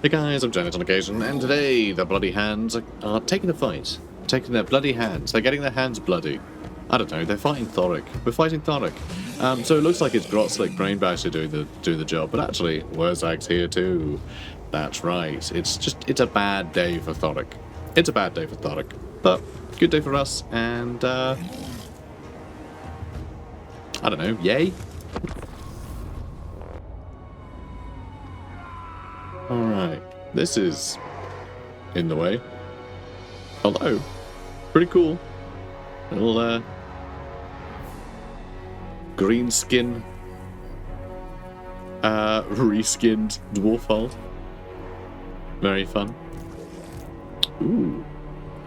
Hey guys, I'm Janet on occasion, and today the bloody hands are taking the fight. Taking their bloody hands. They're getting their hands bloody. I don't know, they're fighting Thoric. We're fighting Thoric. So it looks like it's Grotslick Brainbasher doing the job, but actually Wurrzag's here too. That's right. It's a bad day for Thoric. It's a bad day for Thoric. But good day for us, and I don't know, yay? Alright, this is in the way. Hello. Pretty cool. Little green skin reskinned dwarf hold. Very fun. Ooh.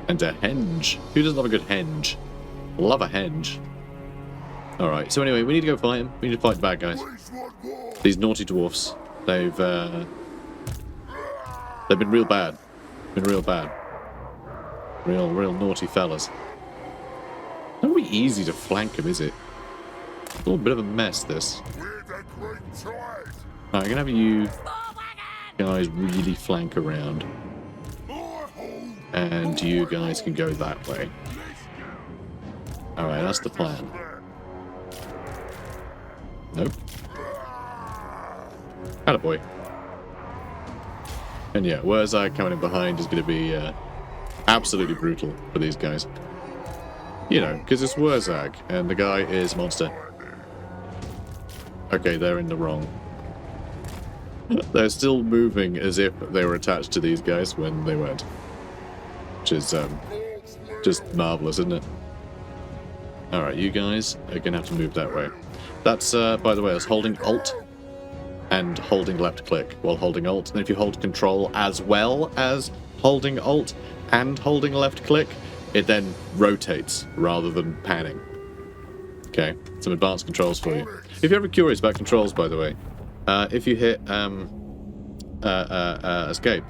And a henge. Who doesn't love a good henge? Love a henge. Alright, so anyway, we need to go fight him. We need to fight the bad guys. These naughty dwarfs. They've been real bad. Been real bad. Real naughty fellas. Not really easy to flank him, is it? A little bit of a mess, this. Alright, I'm gonna have you guys really flank around. And you guys can go that way. Alright, that's the plan. Nope. Attaboy. And yeah, Wurrzag coming in behind is going to be absolutely brutal for these guys. You know, because it's Wurrzag, and the guy is monster. Okay, they're in the wrong. They're still moving as if they were attached to these guys when they weren't. Which is just marvellous, isn't it? Alright, you guys are going to have to move that way. That's, by the way, that's holding Alt and holding left click while holding Alt. And if you hold Control as well as holding Alt and holding left click, it then rotates rather than panning. Okay, some advanced controls for you. If you're ever curious about controls, by the way, if you hit escape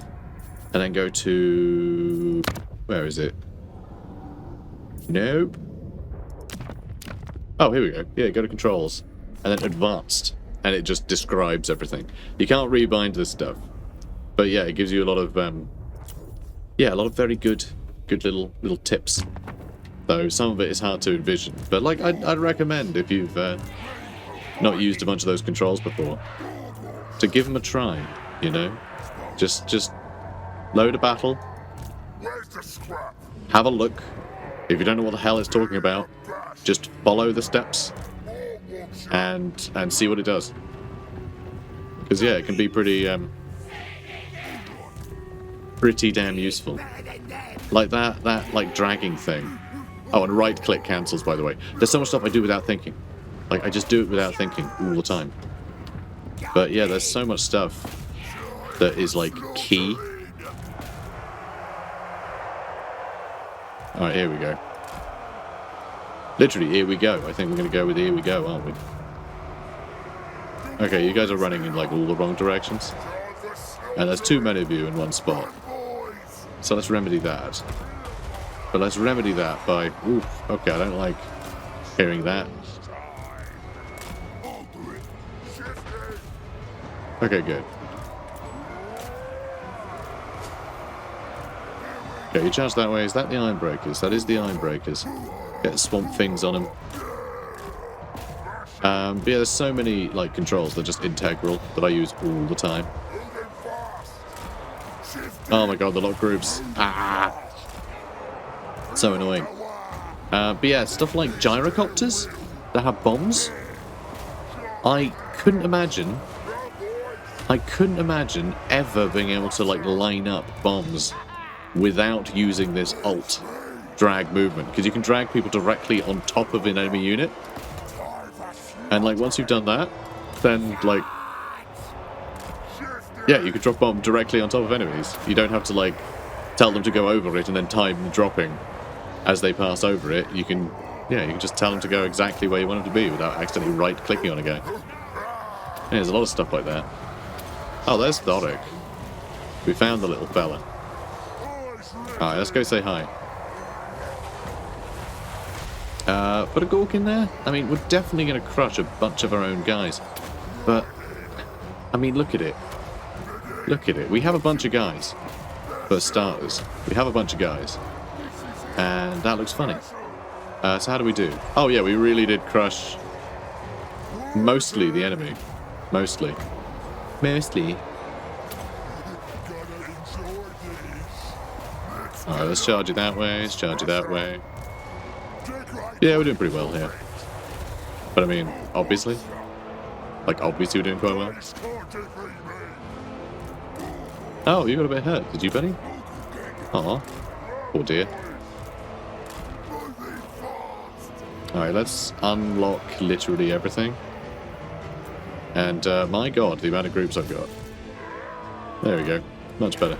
and then go to... where is it? Nope. Oh, here we go. Yeah, go to controls and then advanced. And it just describes everything. You can't rebind this stuff, but yeah, it gives you a lot of a lot of very good little tips. Though some of it is hard to envision, but like I'd recommend if you've not used a bunch of those controls before, to give them a try. You know, just load a battle, have a look. If you don't know what the hell it's talking about, just follow the steps. And see what it does. Because yeah, it can be pretty damn useful. Like that like dragging thing. Oh, and right click cancels, by the way. There's so much stuff I do without thinking. Like I just do it without thinking all the time. But yeah, there's so much stuff that is like key. Alright, here we go. Literally, here we go. I think we're going to go with here we go, aren't we? Okay, you guys are running in like all the wrong directions. And there's too many of you in one spot. So let's remedy that. But let's remedy that by... oof, okay, I don't like hearing that. Okay, good. Okay, you charge that way. Is that the Iron Breakers? That is the Iron Breakers. Get swamp things on them. But yeah, there's so many like controls that are just integral that I use all the time. Oh my god, the lock groups. Ah! So annoying. But yeah, stuff like gyrocopters that have bombs. I couldn't imagine ever being able to like line up bombs without using this alt drag movement, because you can drag people directly on top of an enemy unit, and like once you've done that, then like yeah, you can drop bomb directly on top of enemies. You don't have to like tell them to go over it and then time the dropping as they pass over it. You can just tell them to go exactly where you want them to be without accidentally right clicking on a guy. Yeah, there's a lot of stuff like that. Oh, there's Thoric. We found the little fella. Alright, let's go say hi. Put a Gork in there? I mean, we're definitely going to crush a bunch of our own guys. But, I mean, look at it. Look at it. We have a bunch of guys. For starters, we have a bunch of guys. And that looks funny. So how do we do? Oh yeah, we really did crush mostly the enemy. Mostly. Alright, let's charge it that way, let's charge it that way. Yeah, we're doing pretty well here. But I mean, obviously. Like, obviously we're doing quite well. Oh, you got a bit hurt, did you, buddy? Aw. Oh dear. Alright, let's unlock literally everything. And, my god, the amount of groups I've got. There we go. Much better.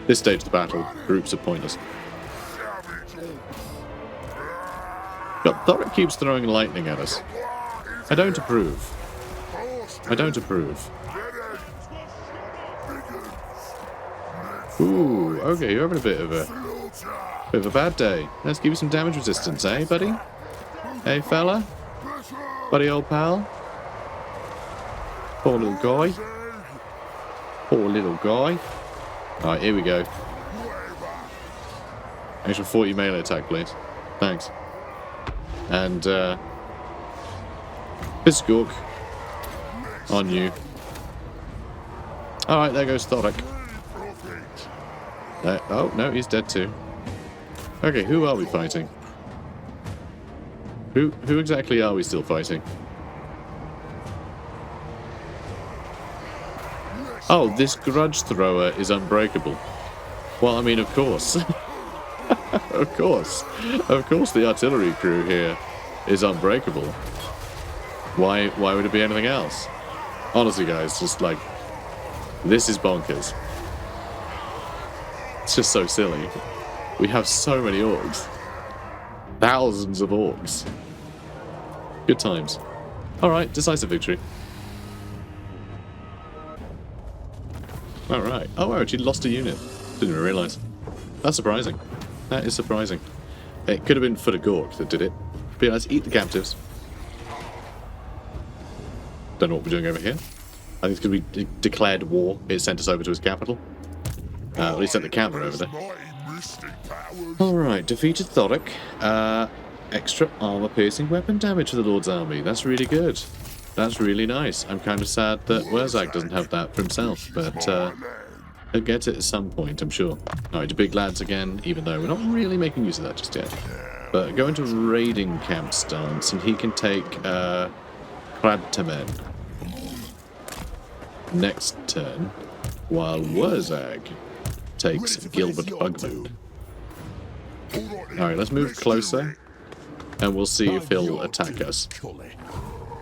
This stage of the battle, groups are pointless. But Thoric keeps throwing lightning at us. I don't approve. I don't approve. Ooh, okay, you're having a bit of a bad day. Let's give you some damage resistance, eh, buddy? Hey, fella? Buddy, old pal? Poor little guy. Poor little guy. Alright, here we go. Extra 40 melee attack, please. Thanks. And, Biscork. On you. Alright, there goes Thoric. Oh, no, he's dead too. Okay, who are we fighting? Who exactly are we still fighting? Oh, this grudge thrower is unbreakable. Well, I mean, of course. Of course. Of course the artillery crew here is unbreakable. Why would it be anything else? Honestly, guys, just like, this is bonkers. It's just so silly. We have so many orcs. Thousands of orcs. Good times. Alright, decisive victory. Alright. Oh, I actually lost a unit. Didn't even realise. That's surprising. That is surprising. It could have been for the Gork that did it. But yeah, let's eat the captives. Don't know what we're doing over here. I think it's because we declared war. It sent us over to his capital. At least sent the counter over there. Alright, defeated Thoric. Extra armor-piercing weapon damage for the Lord's army. That's really good. That's really nice. I'm kind of sad that Wurrzag doesn't have that for himself, but he'll get it at some point, I'm sure. Alright, the big lads again, even though we're not really making use of that just yet. But go into raiding camp stance, and he can take Krabtamen next turn, while Wurrzag takes Gilbert Bugman. Alright, let's move closer, and we'll see if he'll attack us.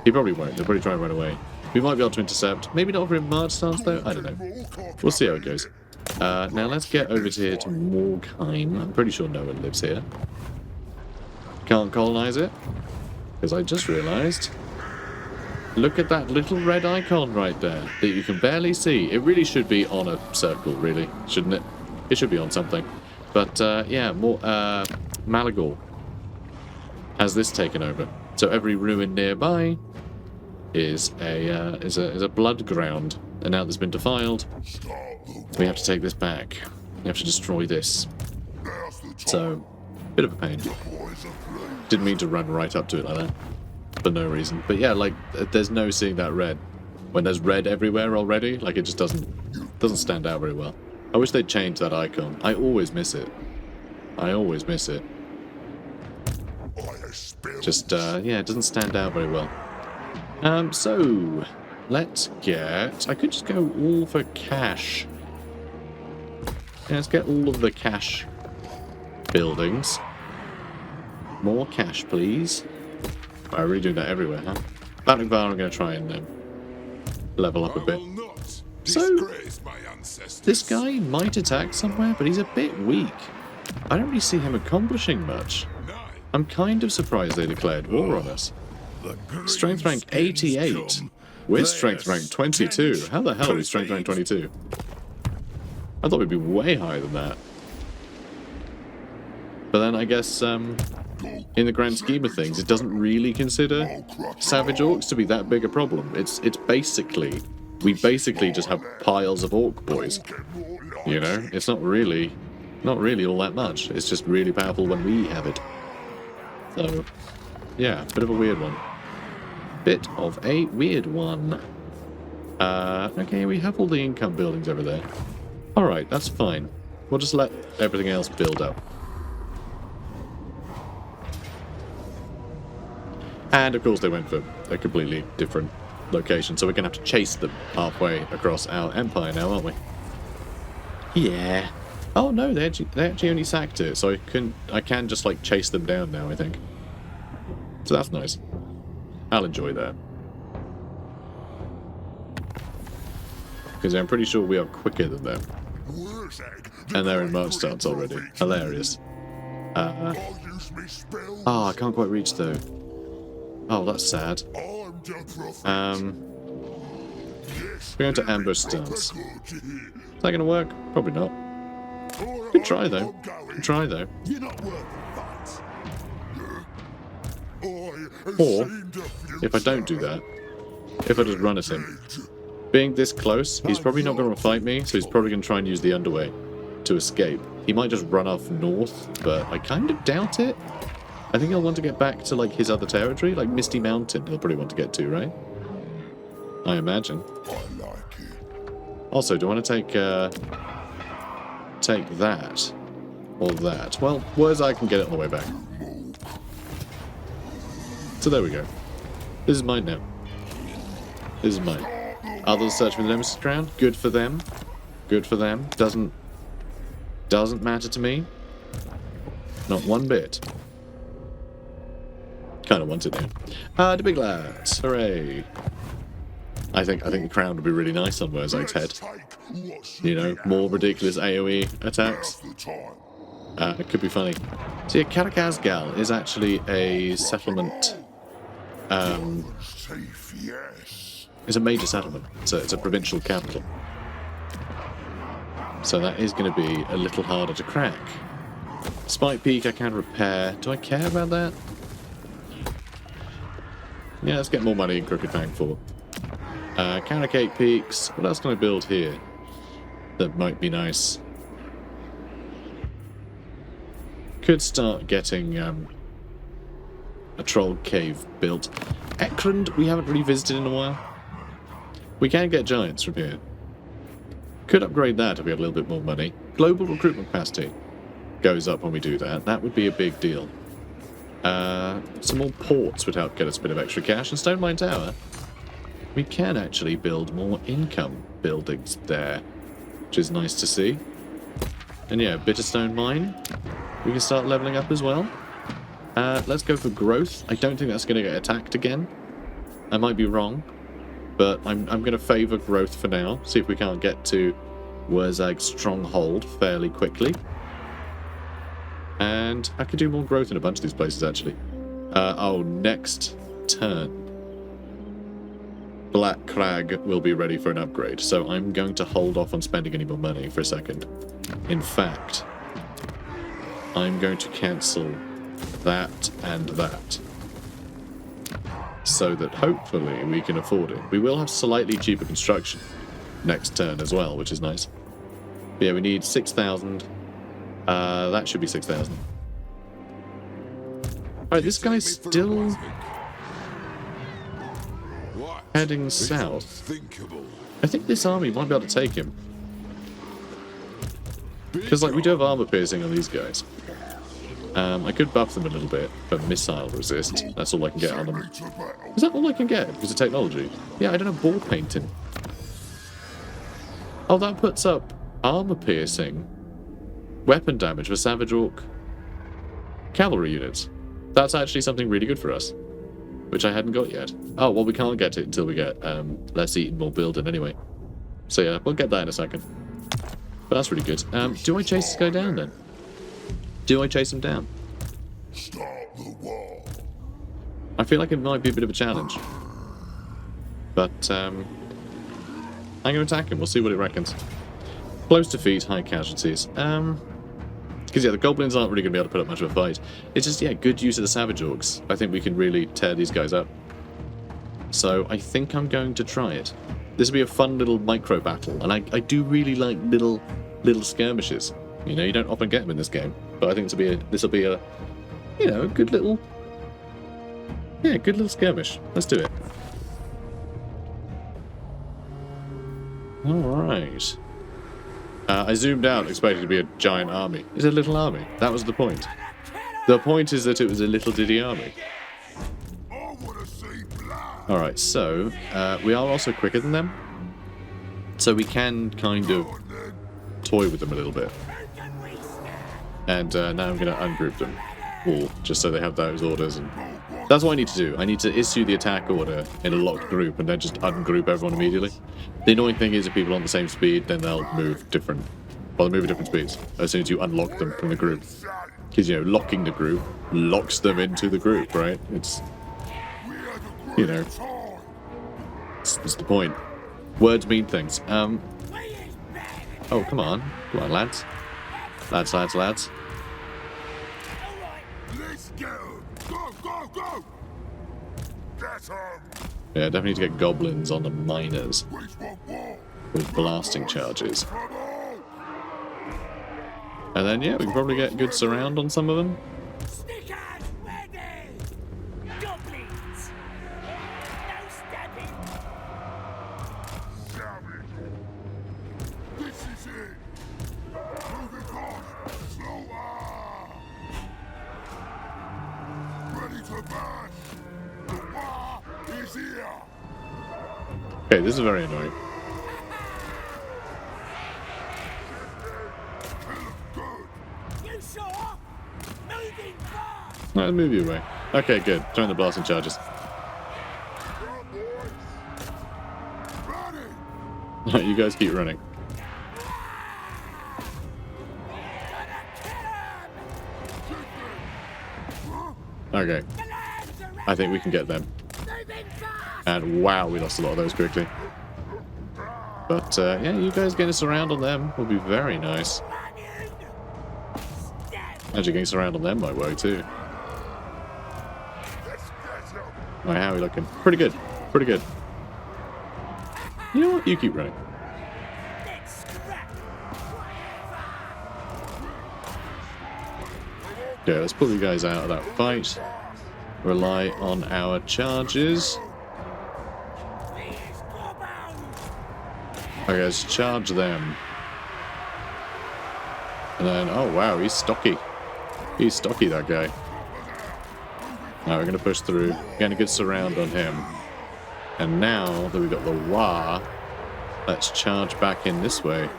He probably won't. He'll probably try and run away. We might be able to intercept. Maybe not for him March stance, though. I don't know. We'll see how it goes. Now let's get over here to Morkheim. I'm pretty sure no one lives here. Can't colonize it, because I just realised. Look at that little red icon right there that you can barely see. It really should be on a circle, really, shouldn't it? It should be on something. But yeah, more Malagor has this taken over. So every ruin nearby is a blood ground, and now that's been defiled, we have to take this back. We have to destroy this. So, bit of a pain. Didn't mean to run right up to it like that, for no reason. But yeah, like, there's no seeing that red. When there's red everywhere already, like, it just doesn't stand out very well. I wish they'd change that icon. I always miss it. I always miss it. Just, yeah, it doesn't stand out very well. So, let's get... I could just go all for cash. Yeah, let's get all of the cash buildings. More cash, please. I'm really doing that everywhere, huh? Battling Var, I'm going to try and level up a bit. So, this guy might attack somewhere, but he's a bit weak. I don't really see him accomplishing much. I'm kind of surprised they declared war on us. Strength rank 88. We're strength rank 22. How the hell are we strength rank 22? I thought we'd be way higher than that. But then I guess, in the grand scheme of things, it doesn't really consider savage orcs to be that big a problem. It's basically we basically just have piles of orc boys. You know, it's not really all that much. It's just really powerful when we have it. So, yeah, bit of a weird one. Bit of a weird one. Okay, we have all the income buildings over there. Alright, that's fine. We'll just let everything else build up. And of course they went for a completely different location, so we're going to have to chase them halfway across our empire now, aren't we? Yeah. Oh no, they actually only sacked it, so I can just like chase them down now, I think. So that's nice. I'll enjoy that. Because I'm pretty sure we are quicker than them. And they're in march stance already. Hilarious. I can't quite reach though. Oh, that's sad. We're going to ambush stance. Is that going to work? Probably not. Good try though. Good try though. Or, if I don't do that, if I just run at him, being this close, he's probably not going to fight me, so he's probably going to try and use the underway to escape. He might just run off north, but I kind of doubt it. I think he'll want to get back to like his other territory, like Misty Mountain he'll probably want to get to, right? I imagine. Also, do I want to take that or that? Well, Wurrzag can get it on the way back. So there we go. This is mine now. This is mine. Others search for the Nemesis Crown. Good for them. Good for them. Doesn't matter to me. Not one bit. Kind of want it now. The big lads. Hooray. I think the crown would be really nice on Wurzag's head. You know, more ridiculous AoE attacks. It could be funny. So yeah, Karakazgal is actually a settlement. It's a major settlement. It's a provincial capital. So that is going to be a little harder to crack. Spike Peak I can repair. Do I care about that? Yeah, let's get more money in Crooked Fang Fort. Carrot Cake Peaks. What else can I build here that might be nice? Could start getting a troll cave built. Ekrund we haven't really visited in a while. We can get giants from here. Could upgrade that if we had a little bit more money. Global recruitment capacity goes up when we do that. That would be a big deal. Some more ports would help get us a bit of extra cash. And Stone Mine Tower, we can actually build more income buildings there, which is nice to see. And yeah, Bitterstone Mine, we can start leveling up as well. Let's go for growth. I don't think that's going to get attacked again. I might be wrong, but I'm going to favour growth for now. See if we can't get to Wurrzag's stronghold fairly quickly. And I could do more growth in a bunch of these places, actually. Next turn, Black Crag will be ready for an upgrade, so I'm going to hold off on spending any more money for a second. In fact, I'm going to cancel that and that, so that hopefully we can afford it. We will have slightly cheaper construction next turn as well, which is nice. But yeah, we need 6,000. That should be 6,000. Alright, this guy's still heading south. I think this army might be able to take him. Because, like, we do have armor piercing on these guys. I could buff them a little bit, but missile resist. That's all I can get on them. Is that all I can get because of technology? Yeah, I don't have ball painting. Oh, that puts up armor piercing. Weapon damage for Savage Orc cavalry units. That's actually something really good for us, which I hadn't got yet. Oh, well, we can't get it until we get less eaten, more building anyway. So yeah, we'll get that in a second. But that's really good. Do I chase this guy down then? Do I chase him down? Start the wall. I feel like it might be a bit of a challenge. But I'm going to attack him. We'll see what it reckons. Close defeat, high casualties. Because yeah, the goblins aren't really going to be able to put up much of a fight. It's just, yeah, good use of the Savage Orcs. I think we can really tear these guys up. So I think I'm going to try it. This will be a fun little micro battle, and I do really like little skirmishes. You know, you don't often get them in this game, but I think this will be a you know, a good little skirmish. Let's do it. All right. I zoomed out, expecting it to be a giant army. It's a little army. That was the point. The point is that it was a little diddy army. Alright, so we are also quicker than them. So we can kind of toy with them a little bit. And now I'm going to ungroup them all, just so they have those orders. And that's what I need to do. I need to issue the attack order in a locked group and then just ungroup everyone immediately. The annoying thing is if people are on the same speed, then they'll move different. Well, they move at different speeds as soon as you unlock them from the group. Because, you know, locking the group locks them into the group, right? It's, you know, it's the point. Words mean things. Oh, come on. Come on, lads. Lads. Let's go. Go. Get 'em. Yeah, definitely need to get goblins on the miners with blasting charges. And then, yeah, we can probably get good surround on some of them. Stickers ready. Goblins. No stabbing. Savage. This is it. Moving fast. Slower. Ready to bash. The war is here. Okay, this is very annoying. No, move you away. Okay, good. Throwing the blasting charges. You guys keep running. Okay. I think we can get them. And wow, we lost a lot of those quickly. But yeah, you guys getting us around on them will be very nice. Actually, getting us around on them might work too. Right, how are we looking? Pretty good. Pretty good. You know what? You keep running. Yeah, let's pull you guys out of that fight. Rely on our charges. Okay, let's charge them. And then, oh wow, he's stocky. He's stocky, that guy. Now we're going to push through. Getting a good surround on him. And now that we've got the Wah, let's charge back in this way.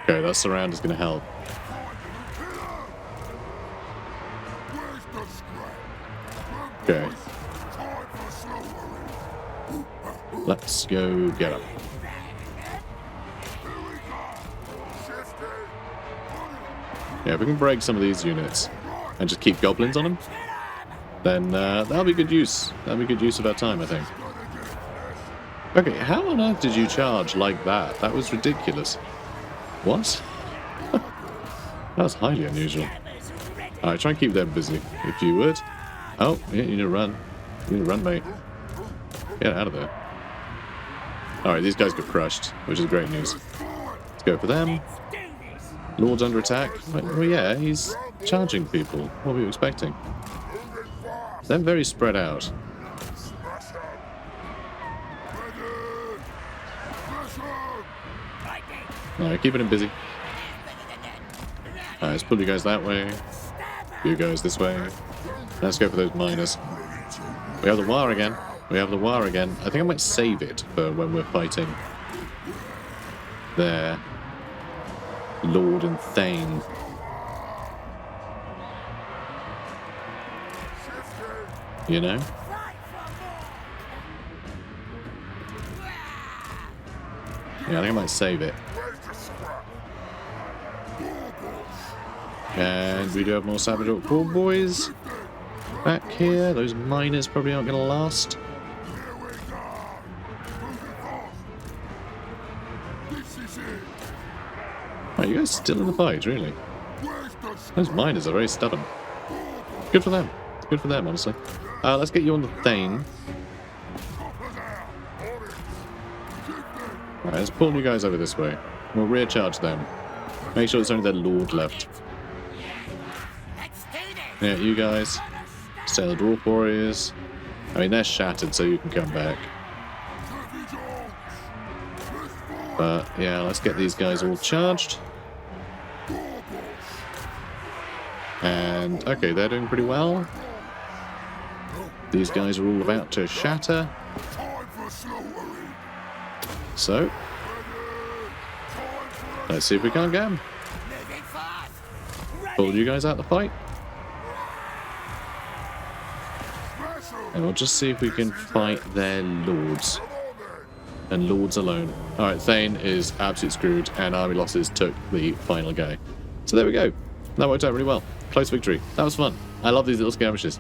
Okay, that surround is going to help. Okay. Let's go get him. Yeah, if we can break some of these units and just keep goblins on them, then that'll be good use. That'll be good use of our time, I think. Okay, how on earth did you charge like that? That was ridiculous. What? That was highly unusual. Alright, try and keep them busy, if you would. Oh, yeah, you need to run. You need to run, mate. Get out of there. Alright, these guys got crushed, which is great news. Let's go for them. Lord's under attack. Well, yeah, he's charging people. What were you expecting? They're very spread out. Alright, keeping him busy. Alright, let's pull you guys that way. You guys this way. Let's go for those miners. We have the war again. We have the war again. I think I might save it for when we're fighting their Lord and Thane. You know? Yeah, I think I might save it. And we do have more Savage Orc Poor Boys back here. Those miners probably aren't going to last. Are you guys still in the fight, really? Those miners are very stubborn. Good for them. Good for them, honestly. Let's get you on the Thane. Alright, let's pull you guys over this way. We'll rear charge them. Make sure it's only their lord left. Yeah, you guys. Stay the dwarf warriors. I mean, they're shattered, so you can come back. But, yeah, let's get these guys all charged. And, okay, they're doing pretty well. These guys are all about to shatter. So, let's see if we can't get them. Pull you guys out the fight. And we'll just see if we can fight their lords. And lords alone. Alright, Thane is absolutely screwed, and army losses took the final guy. So there we go. That worked out really well. Close victory. That was fun. I love these little skirmishes.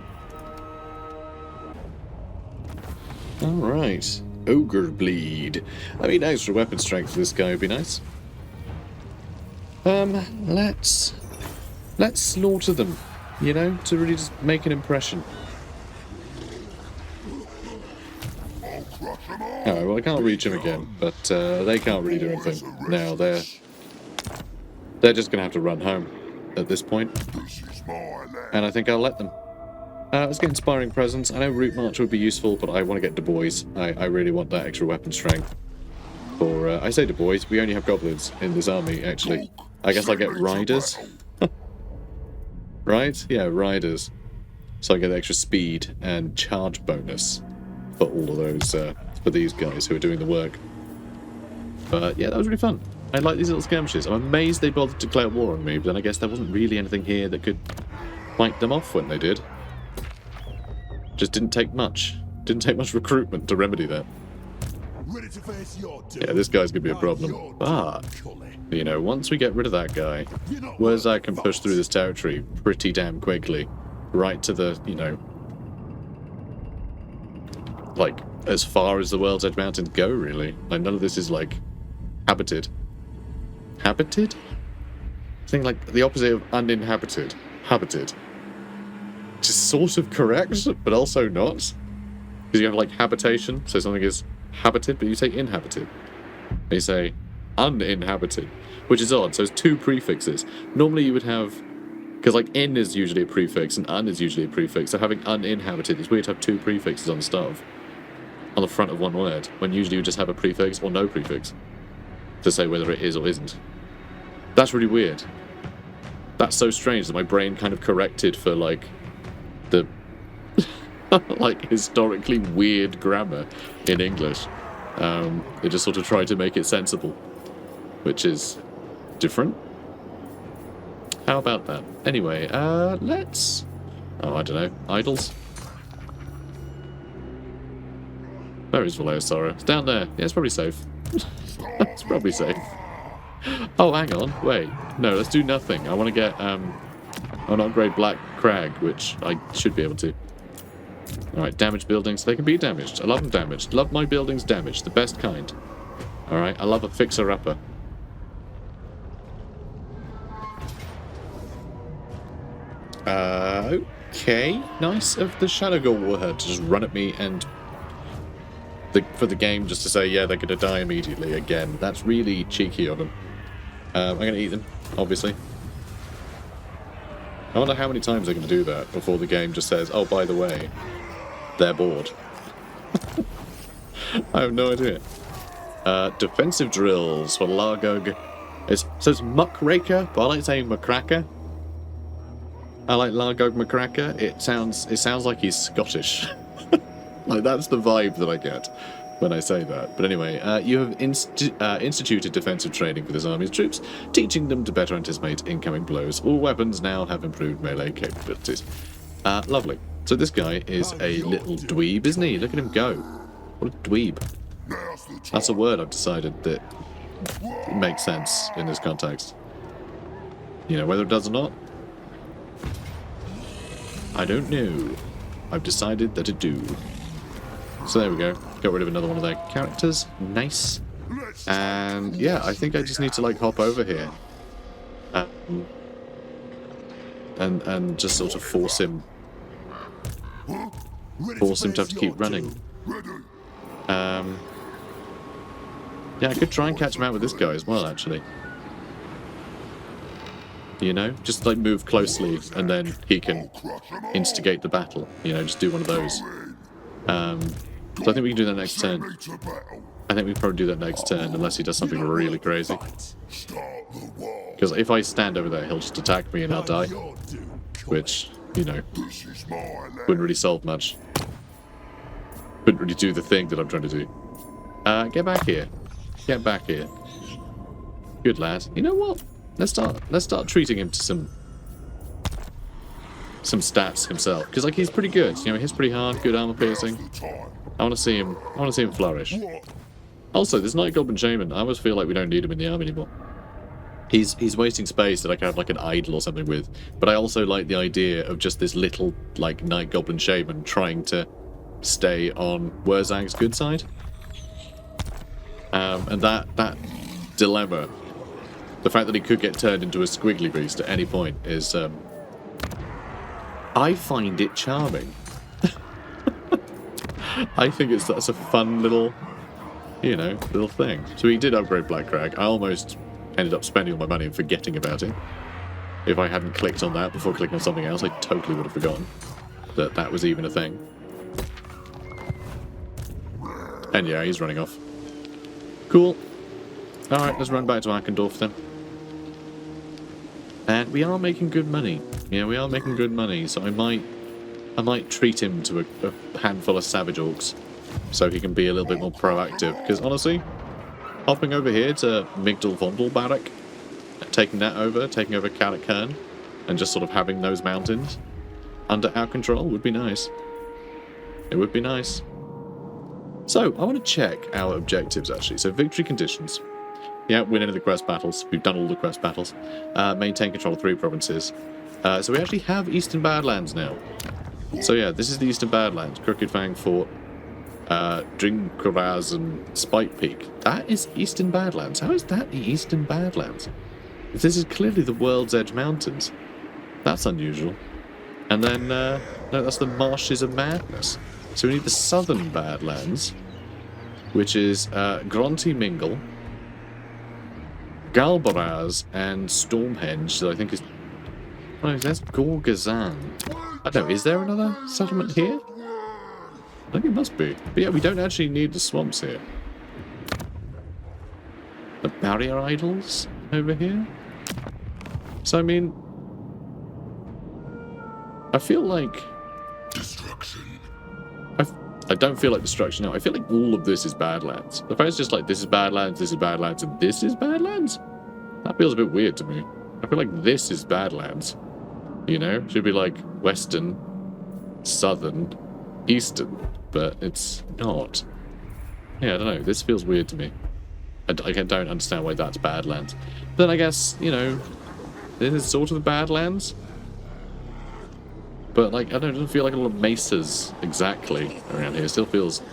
Alright. Ogre bleed. I mean, extra weapon strength for this guy would be nice. Let's slaughter them, you know, to really just make an impression. Alright, well, I can't reach him again, but they can't really do anything. Now, they're just going to have to run home at this point. And I think I'll let them. Let's get Inspiring Presence. I know Route March would be useful, but I want to get Du Bois. I really want that extra weapon strength. For, I say Du Bois, we only have goblins in this army, actually. I guess I get riders. Right? Yeah, riders. So I get extra speed and charge bonus for all of those, for these guys who are doing the work. But yeah, that was really fun. I like these little skirmishes. I'm amazed they bothered to declare war on me, but then I guess there wasn't really anything here that could fight them off when they did. Just didn't take much. Didn't take much recruitment to remedy that. Yeah, this guy's gonna be a problem. But, you know, once we get rid of that guy, Wurrzag can push through this territory pretty damn quickly. Right to the, you know, like, as far as the World's Edge Mountains go, really. Like, none of this is, like, habited. Habited? I think, like, the opposite of uninhabited. Habited. Which is sort of correct, but also not. Because you have, like, habitation, so something is habited, but you say inhabited. And you say uninhabited, which is odd. So it's two prefixes. Normally you would have... Because, like, in is usually a prefix, and un is usually a prefix, so having uninhabited, it's weird to have two prefixes on the start on the front of one word, when usually you just have a prefix or no prefix to say whether it is or isn't. That's really weird. That's so strange that my brain kind of corrected for, like, the like historically weird grammar in English. It just sort of tried to make it sensible, which is different. How about that? Anyway, let's... Oh, I don't know. Idols? Where is Valeosara? It's down there. Yeah, it's probably safe. It's probably safe. Oh, hang on. Wait. No, let's do nothing. I want to get, I want to upgrade Black Crag, which I should be able to. Alright, damaged buildings. They can be damaged. I love them damaged. Love my buildings damaged. The best kind. Alright, I love a fixer-upper. Okay. Nice of the Shadow Gore Warhead to just run at me and... for the game just to say, yeah, they're going to die immediately again. That's really cheeky of them. I'm going to eat them, obviously. I wonder how many times they're going to do that before the game just says, oh, by the way, they're bored. I have no idea. Defensive drills for Largug. It says Muckraker, but I like saying Muckraker. I like Largug Muckraker. It sounds like he's Scottish. Like, that's the vibe that I get when I say that. But anyway, you have instituted defensive training for this army's troops, teaching them to better anticipate incoming blows. All weapons now have improved melee capabilities. Lovely. So this guy is a little dweeb, isn't he? Look at him go. What a dweeb. That's a word I've decided that makes sense in this context. You know, whether it does or not, I don't know. I've decided that it do. So there we go. Got rid of another one of their characters. Nice. And yeah, I think I just need to like hop over here. And just sort of force him force him to have to keep running. Yeah, I could try and catch him out with this guy as well, actually. You know, just like move closely and then he can instigate the battle. You know, just do one of those. So I think we can do that next turn. I think we can probably do that next turn unless he does something really crazy. Because if I stand over there, he'll just attack me and I'll die. Which, you know, wouldn't really solve much. Wouldn't really do the thing that I'm trying to do. Get back here. Get back here. Good lad. You know what? Let's start treating him to some stats himself, because like he's pretty good. You know, he's pretty hard, good armor piercing. I want to see him flourish. Also, this Night Goblin Shaman, I always feel like we don't need him in the army anymore. He's wasting space that I can have like an idol or something with. But I also like the idea of just this little like Night Goblin Shaman trying to stay on Wurrzag's good side. And that dilemma, the fact that he could get turned into a squiggly beast at any point is, I find it charming. I think that's a fun little, you know, little thing. So he did upgrade Black Crag. I almost ended up spending all my money and forgetting about it. If I hadn't clicked on that before clicking on something else, I totally would have forgotten that that was even a thing. And yeah, he's running off. Cool. Alright, let's run back to Arkendorf then. And we are making good money. Yeah, we are making good money, so I might treat him to a handful of savage orcs so he can be a little bit more proactive. Because honestly, hopping over here to Migdal Vondel Barrack, taking over Karak Kern, and just sort of having those mountains under our control would be nice. It would be nice. So, I want to check our objectives actually. So, victory conditions. Yeah, win any of the quest battles. We've done all the quest battles. Maintain control of 3 provinces. So we actually have Eastern Badlands now. So yeah, this is the Eastern Badlands. Crooked Fang Fort, Drinkaraz and Spike Peak. That is Eastern Badlands. How is that the Eastern Badlands? This is clearly the World's Edge Mountains. That's unusual. And then, no, that's the Marshes of Madness. So we need the Southern Badlands, which is Gronti Mingle, Galbaraz and Stormhenge, that I think is... Oh, that's Gorgazan. I don't know, is there another settlement here? I think it must be. But yeah, we don't actually need the swamps here. The barrier idols over here? So, I mean... I feel like... Destruction. I don't feel like destruction now. I feel like all of this is Badlands. If I was just like, this is Badlands, this is Badlands, and this is Badlands? That feels a bit weird to me. I feel like this is Badlands. You know? Should be like Western, Southern, Eastern. But it's not. Yeah, I don't know. This feels weird to me. I don't understand why that's Badlands. Then I guess, you know, this is sort of Badlands. But, like, I don't know, it doesn't feel like a lot of mesas exactly around here. It still feels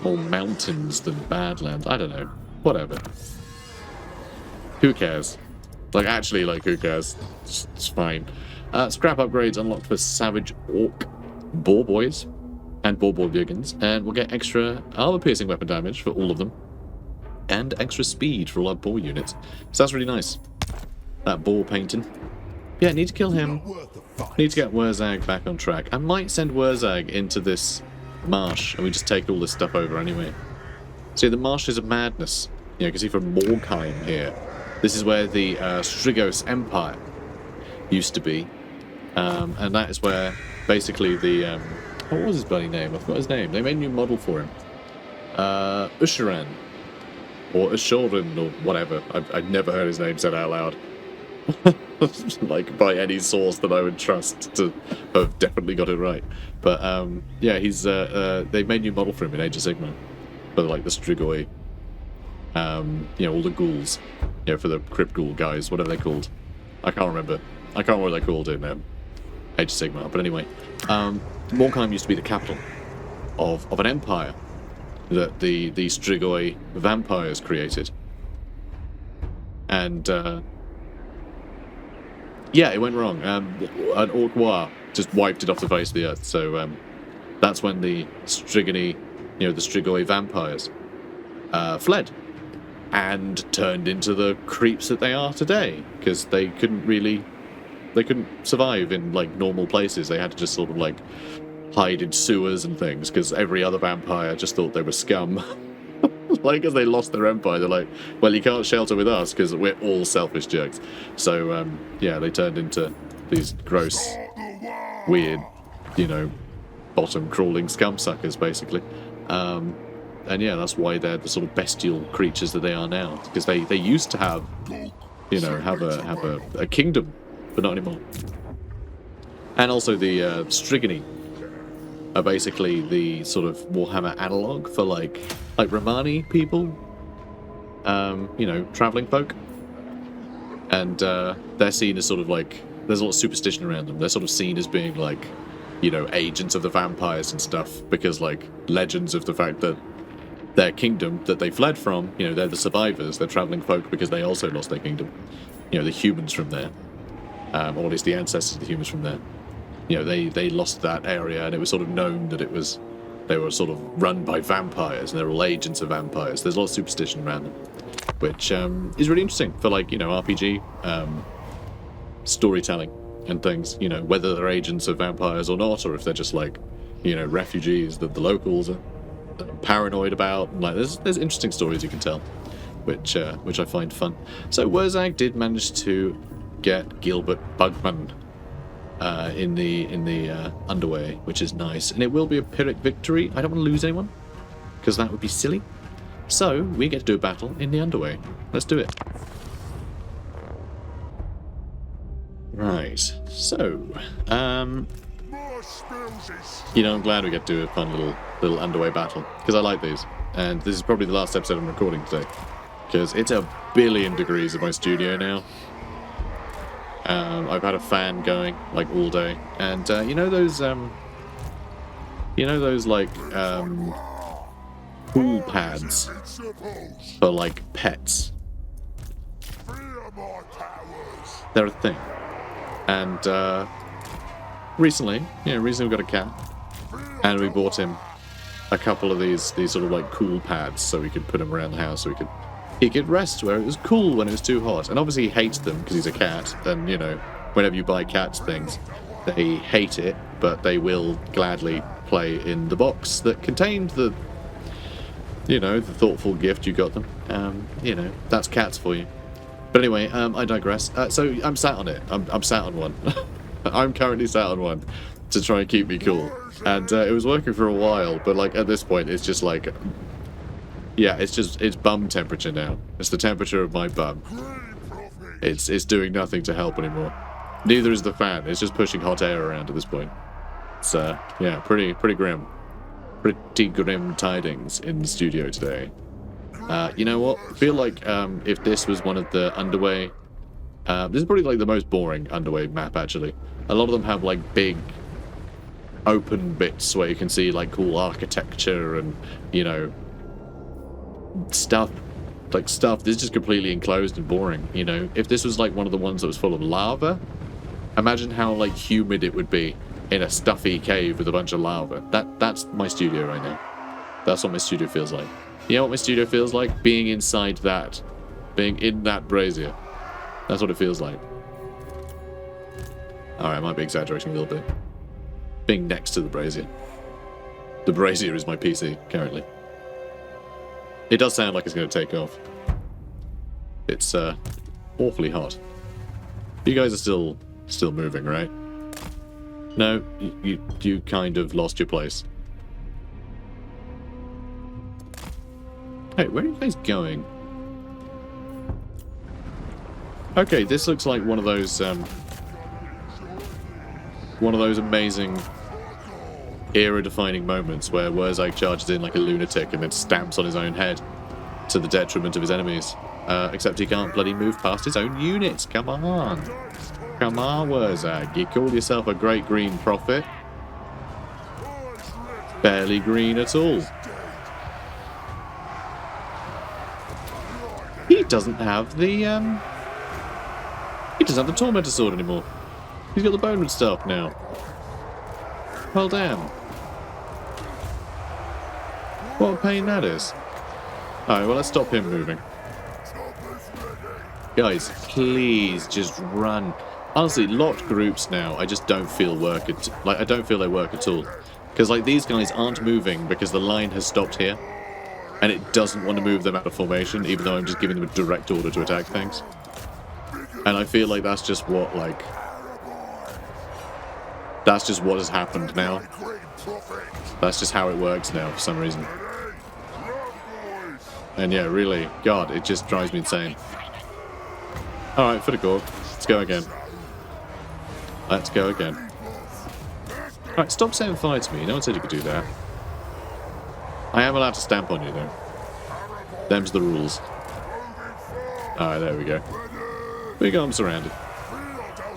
more mountains than Badlands. I don't know. Whatever. Who cares? Like, actually, like, who cares? It's fine. Scrap upgrades unlocked for Savage Orc Boar Boys and Boar Boy Giggins. And we'll get extra armor-piercing weapon damage for all of them. And extra speed for all our boar units. So that's really nice. That boar painting. Yeah, need to kill him. Need to get Wurrzag back on track. I might send Wurrzag into this marsh and we just take all this stuff over anyway. See, the Marshes of Madness. You can see from Morkheim here. This is where the Strigos Empire used to be. And that is where basically the... what was his bloody name? I forgot his name. They made a new model for him. Usharan. Or Ushoran or whatever. I've never heard his name said out loud. Like by any source that I would trust to have definitely got it right. But yeah, he's they made a new model for him in Age of Sigmar for like the Strigoi, you know, all the ghouls, you know, for the Crypt Ghoul guys, whatever they're called. I can't remember what they're called in Age of Sigmar. But anyway, Morkheim used to be the capital of an empire that the Strigoi vampires created, and yeah, it went wrong. An orc war just wiped it off the face of the earth. So that's when the Strigony, the Strigoi vampires, fled and turned into the creeps that they are today, because they couldn't survive in like normal places. They had to just sort of like hide in sewers and things, because every other vampire just thought they were scum. Like, as they lost their empire, they're like, well, you can't shelter with us because we're all selfish jerks. So yeah, they turned into these gross, weird, bottom crawling scum suckers, basically. And yeah, that's why they're the sort of bestial creatures that they are now, because they used to have a kingdom, but not anymore. And also the Strigony are basically the sort of Warhammer analog for like Romani people, traveling folk, and they're seen as sort of like, there's a lot of superstition around them. They're sort of seen as being like, agents of the vampires and stuff, because like legends of the fact that their kingdom that they fled from, they're the survivors, they're traveling folk because they also lost their kingdom. The humans from there, or at least the ancestors of the humans from there. They lost that area, and it was sort of known that they were sort of run by vampires, and they're all agents of vampires. There's a lot of superstition around them, which is really interesting for like RPG storytelling and things. Whether they're agents of vampires or not, or if they're just like refugees that the locals are paranoid about. And, like, there's interesting stories you can tell, which I find fun. So Wurrzag did manage to get Gilbert Bugman in the underway, which is nice, and it will be a Pyrrhic victory. I don't want to lose anyone, because that would be silly. So we get to do a battle in the underway. Let's do it. Right. So, I'm glad we get to do a fun little underway battle, because I like these, and this is probably the last episode I'm recording today, because it's 1 billion degrees in my studio now. I've had a fan going like all day, and those like pool pads for like pets. They're a thing, and recently we got a cat, and we bought him a couple of these sort of like cool pads, so we could put him around the house, so he could rest where it was cool when it was too hot. And obviously he hates them because he's a cat, and whenever you buy cats things, they hate it, but they will gladly play in the box that contained the thoughtful gift you got them. That's cats for you. But anyway, I digress. So I'm sat on it. I'm sat on one. I'm currently sat on one to try and keep me cool, and it was working for a while, but like at this point it's just like, yeah, it's bum temperature now. It's the temperature of my bum. It's doing nothing to help anymore. Neither is the fan. It's just pushing hot air around at this point. It's yeah, pretty grim. Pretty grim tidings in the studio today. You know what? I feel like if this was one of the underway, this is probably like the most boring underway map actually. A lot of them have like big open bits where you can see like cool architecture and stuff. This is just completely enclosed and boring. If this was like one of the ones that was full of lava, imagine how like humid it would be in a stuffy cave with a bunch of lava. That's my studio right now. That's what my studio feels like. You know what my studio feels like? Being inside that. Being in that brazier. That's what it feels like. Alright, I might be exaggerating a little bit. Being next to the brazier. The brazier is my PC, currently. It does sound like it's going to take off. It's awfully hot. You guys are still moving, right? No, you kind of lost your place. Hey, where are you guys going? Okay, this looks like one of those amazing era-defining moments where Wurrzag charges in like a lunatic and then stamps on his own head to the detriment of his enemies. Except he can't bloody move past his own units. Come on. Come on, Wurrzag. You call yourself a great green prophet? Barely green at all. He doesn't have the Tormentor sword anymore. He's got the Bone staff now. Well, damn. What a pain that is. Alright, well, let's stop him moving. Guys, please just run. Honestly, locked groups now, I just don't feel work I don't feel they work at all. Because, like, these guys aren't moving because the line has stopped here. And it doesn't want to move them out of formation, even though I'm just giving them a direct order to attack things. And I feel like that's just what, like... That's just what has happened now. That's just how it works now, for some reason. And yeah, really, God, it just drives me insane. Alright, for the Gorg. Let's go again. Let's go again. Alright, stop saying fire to me. No one said you could do that. I am allowed to stamp on you, though. Them's the rules. Alright, there we go. We go, I'm surrounded.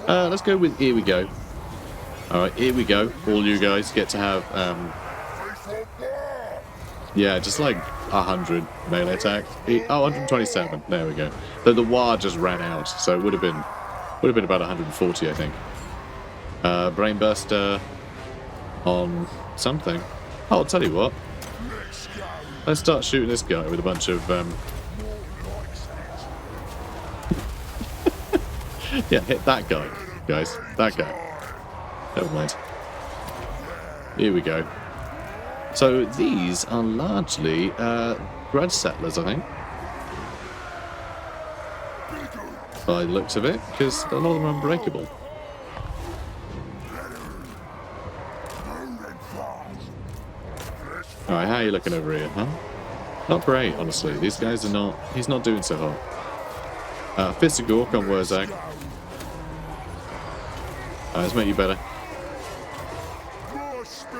Let's go with here we go. Alright, here we go. All you guys get to have, yeah, just like 100 melee attack. Oh, 127. There we go. Though the war just ran out, so it would have been about 140, I think. Brainbuster on something. Oh, I'll tell you what. Let's start shooting this guy with a bunch of yeah, hit that guy, guys. That guy. Never mind. Here we go. So these are largely grudge settlers, I think. By the looks of it, because a lot of them are unbreakable. Alright, how are you looking over here, huh? Not great, honestly. These guys are not... He's not doing so hot. Fist of Gork on Wurrzag. Let's make you better.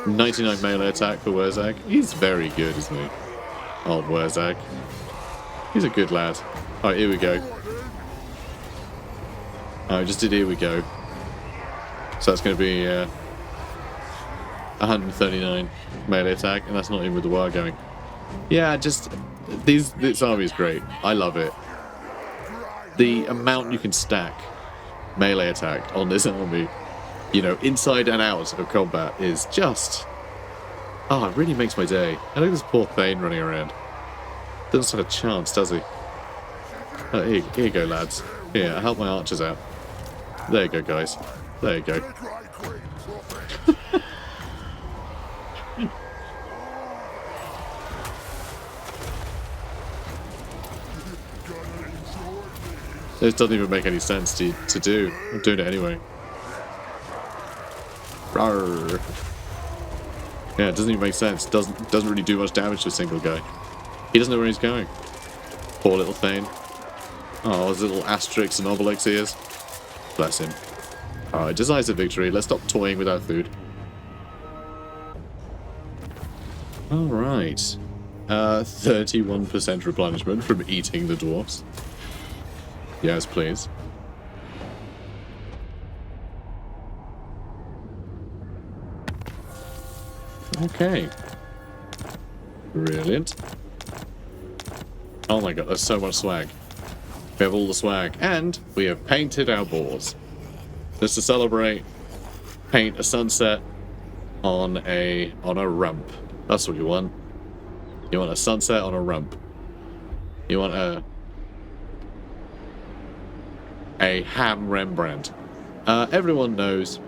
99 melee attack for Wurrzag. He's very good, isn't he? Old Wurrzag. He's a good lad. Alright, here we go. I just did here we go. So that's going to be 139 melee attack, and that's not even with the war going. Yeah, just this army is great. I love it. The amount you can stack melee attack on this army, you know, inside and out of combat is just... Oh, it really makes my day. I look at this poor Thane running around. Doesn't stand a chance, does he? Oh, here you go, lads. Here, I'll help my archers out. There you go, guys. There you go. This doesn't even make any sense to do. I'm doing it anyway. Rawr. Yeah, it doesn't even make sense. Doesn't really do much damage to a single guy. He doesn't know where he's going. Poor little Thane. Oh, his little asterisks and obelix ears. Bless him. Alright, decisive victory. Let's stop toying with our food. Alright. 31% replenishment from eating the dwarfs. Yes, please. Okay. Brilliant. Oh my god, there's so much swag. We have all the swag. And we have painted our boars. Just to celebrate, paint a sunset on a rump. That's what you want. You want a sunset on a rump. You want a ham Rembrandt. Everyone knows...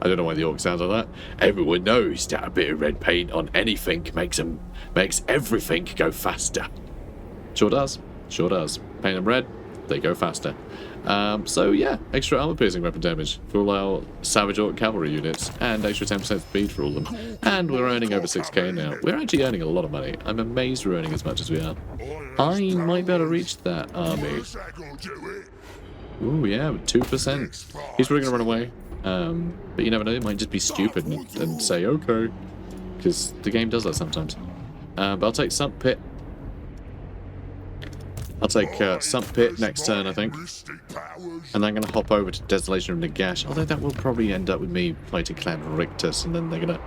I don't know why the orc sounds like that. Everyone knows that a bit of red paint on anything makes everything go faster. Sure does. Sure does. Paint them red, they go faster. So yeah, extra armor piercing weapon damage for all our Savage Orc cavalry units, and extra 10% speed for all of them. And we're earning over 6k now. We're actually earning a lot of money. I'm amazed we're earning as much as we are. I might be able to reach that army. Ooh, yeah, 2%. He's probably going to run away. But you never know, it might just be stupid and say, okay. Because the game does that sometimes. But I'll take Sump Pit. I'll take Sump Pit next turn, I think. And I'm going to hop over to Desolation of Nagash. Although that will probably end up with me fighting Clan Rictus, and then they're going to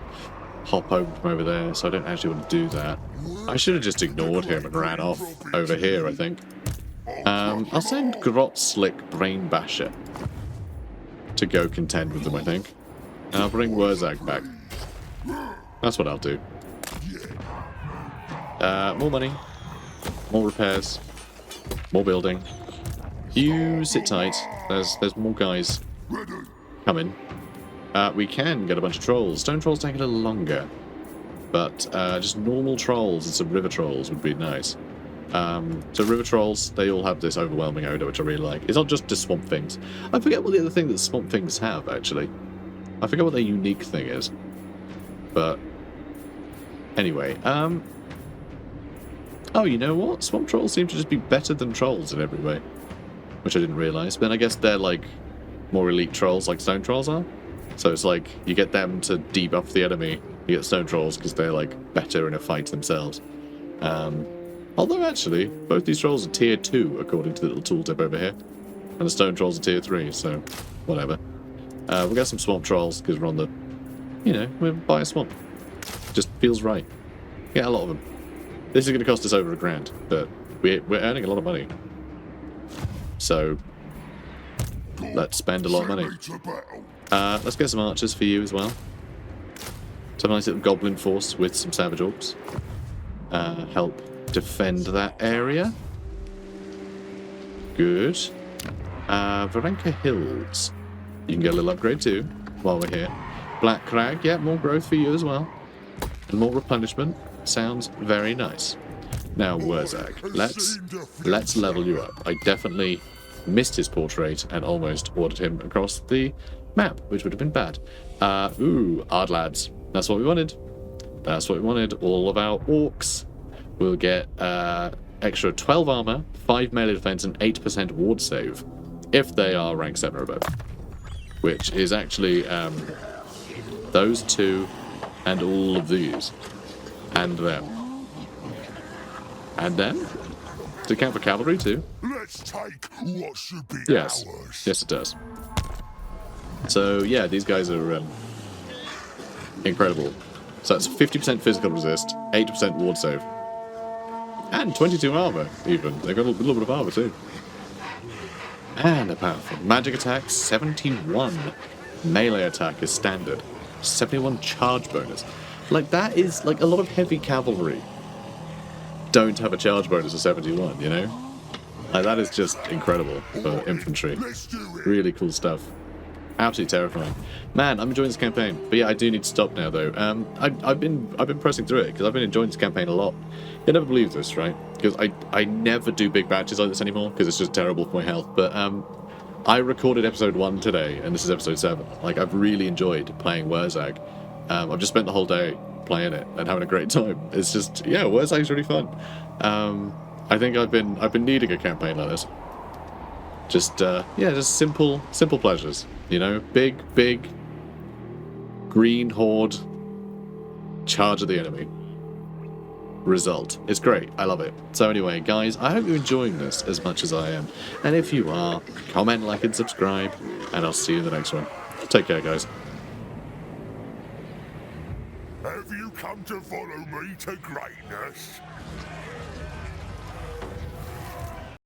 hop over from over there, so I don't actually want to do that. I should have just ignored him and ran off over here, I think. I'll send Grot Slick Brain Basher to go contend with them, I think. And I'll bring Wurrzag back. That's what I'll do. More money, more repairs, more building. You sit tight. There's more guys coming. We can get a bunch of trolls. Stone trolls take a little longer, but just normal trolls and some river trolls would be nice. So river trolls, they all have this overwhelming odor, which I really like. It's not just the swamp things. I forget what the other thing that swamp things have, actually. I forget what their unique thing is. But anyway, oh, you know what? Swamp trolls seem to just be better than trolls in every way, which I didn't realise. But then I guess they're like more elite trolls, like stone trolls are. So it's like you get them to debuff the enemy. You get stone trolls because they're like better in a fight themselves. Although actually, both these trolls are tier 2 according to the little tooltip over here, and the stone trolls are tier 3. So whatever. We'll get some swamp trolls because we're on the, you know, we're by a swamp. Just feels right. Get a lot of them. This is going to cost us over $1,000, but we're earning a lot of money. So let's spend a lot of money. Let's get some archers for you as well. Some nice little goblin force with some savage orcs. Help defend that area. Good. Varenka Hills. You can get a little upgrade too while we're here. Black Crag, yeah, more growth for you as well. And more replenishment. Sounds very nice. Now, Wurrzag, let's level you up. I definitely missed his portrait and almost ordered him across the map, which would have been bad. Ooh, Ard lads. That's what we wanted. That's what we wanted. All of our orcs will get extra 12 armor, 5 melee defense, and 8% ward save if they are rank 7 or above. Which is actually those two and all of these. And them. And them? Does it count for cavalry too? Let's take what should be Yes. ours. Yes, it does. So, yeah, these guys are incredible. So that's 50% physical resist, 8% ward save. And 22 armor, even. They've got a little bit of armor too. And a powerful magic attack, 71. Melee attack is standard. 71 charge bonus. Like, that is, like, a lot of heavy cavalry don't have a charge bonus of 71, you know? Like, that is just incredible for infantry. Really cool stuff. Absolutely terrifying. Man, I'm enjoying this campaign. But yeah, I do need to stop now, though. I've been pressing through it, because I've been enjoying this campaign a lot. You'll never believe this, right? Because I never do big batches like this anymore, because it's just terrible for my health. But I recorded episode 1 today, and this is episode 7. Like, I've really enjoyed playing Wurrzag. I've just spent the whole day playing it and having a great time. It's just, yeah, Wurrzag's really fun. I think I've been needing a campaign like this. Just just simple pleasures, you know. Big green horde charge of the enemy. Result. It's great. I love it. So anyway, guys, I hope you're enjoying this as much as I am. And if you are, comment, like, and subscribe, and I'll see you in the next one. Take care, guys. Have you come to follow me to greatness?